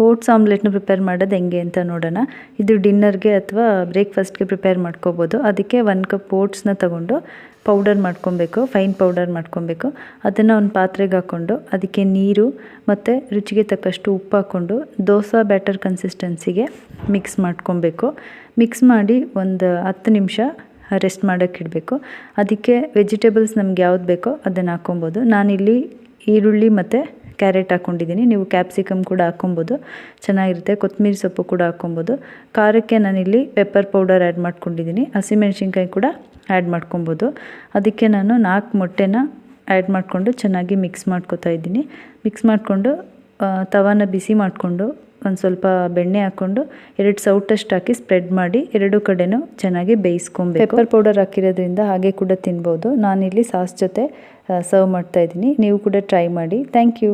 Oats ಆಮ್ಲೆಟ್ನ prepare ಮಾಡೋದು ಹೆಂಗೆ ಅಂತ ನೋಡೋಣ. ಇದು ಡಿನ್ನರ್ಗೆ ಅಥವಾ ಬ್ರೇಕ್ಫಾಸ್ಟ್ಗೆ ಪ್ರಿಪೇರ್ ಮಾಡ್ಕೋಬೋದು. ಅದಕ್ಕೆ 1 ಕಪ್ ಓಟ್ಸ್ನ ತಗೊಂಡು ಪೌಡರ್ ಮಾಡ್ಕೊಬೇಕು, ಫೈನ್ ಪೌಡರ್ ಮಾಡ್ಕೊಬೇಕು. ಅದನ್ನು ಒಂದು ಪಾತ್ರೆಗೆ ಹಾಕ್ಕೊಂಡು ಅದಕ್ಕೆ ನೀರು ಮತ್ತು ರುಚಿಗೆ ತಕ್ಕಷ್ಟು ಉಪ್ಪು ಹಾಕ್ಕೊಂಡು ದೋಸೆ ಬ್ಯಾಟರ್ ಕನ್ಸಿಸ್ಟೆನ್ಸಿಗೆ ಮಿಕ್ಸ್ ಮಾಡ್ಕೊಬೇಕು. ಮಿಕ್ಸ್ ಮಾಡಿ ಒಂದು 10 ನಿಮಿಷ ರೆಸ್ಟ್ ಮಾಡೋಕ್ಕೆ ಇಡಬೇಕು. ಅದಕ್ಕೆ ವೆಜಿಟೇಬಲ್ಸ್ ನಮ್ಗೆ ಯಾವ್ದು ಬೇಕೋ ಅದನ್ನು ಹಾಕ್ಕೊಬೋದು. ನಾನಿಲ್ಲಿ ಈರುಳ್ಳಿ ಮತ್ತು ಕ್ಯಾರೆಟ್ ಹಾಕ್ಕೊಂಡಿದ್ದೀನಿ. ನೀವು ಕ್ಯಾಪ್ಸಿಕಮ್ ಕೂಡ ಹಾಕ್ಕೊಬೋದು, ಚೆನ್ನಾಗಿರುತ್ತೆ. ಕೊತ್ತಂಬರಿ ಸೊಪ್ಪು ಕೂಡ ಹಾಕ್ಕೊಬೋದು. ಖಾರಕ್ಕೆ ನಾನಿಲ್ಲಿ ಪೆಪ್ಪರ್ ಪೌಡರ್ ಆ್ಯಡ್ ಮಾಡ್ಕೊಂಡಿದ್ದೀನಿ. ಹಸಿಮೆಣ್ಸಿನ್ಕಾಯಿ ಕೂಡ ಆ್ಯಡ್ ಮಾಡ್ಕೊಬೋದು. ಅದಕ್ಕೆ ನಾನು 4 ಮೊಟ್ಟೆನ ಆ್ಯಡ್ ಮಾಡಿಕೊಂಡು ಚೆನ್ನಾಗಿ ಮಿಕ್ಸ್ ಮಾಡ್ಕೊತಾ ಇದ್ದೀನಿ. ಮಿಕ್ಸ್ ಮಾಡಿಕೊಂಡು ತವಾನ ಬಿಸಿ ಮಾಡಿಕೊಂಡು ಒಂದು ಸ್ವಲ್ಪ ಬೆಣ್ಣೆ ಹಾಕ್ಕೊಂಡು 2 ಸೌಟಷ್ಟು ಹಾಕಿ ಸ್ಪ್ರೆಡ್ ಮಾಡಿ 2 ಕಡೆನೂ ಚೆನ್ನಾಗಿ ಬೇಯಿಸ್ಕೊಬೇಕು. ಪೆಪ್ಪರ್ ಪೌಡರ್ ಹಾಕಿರೋದ್ರಿಂದ ಹಾಗೆ ಕೂಡ ತಿನ್ಬೋದು. ನಾನಿಲ್ಲಿ ಸಾಸ್ ಜೊತೆ ಸರ್ವ್ ಮಾಡ್ತಾಯಿದ್ದೀನಿ. ನೀವು ಕೂಡ ಟ್ರೈ ಮಾಡಿ. Thank you.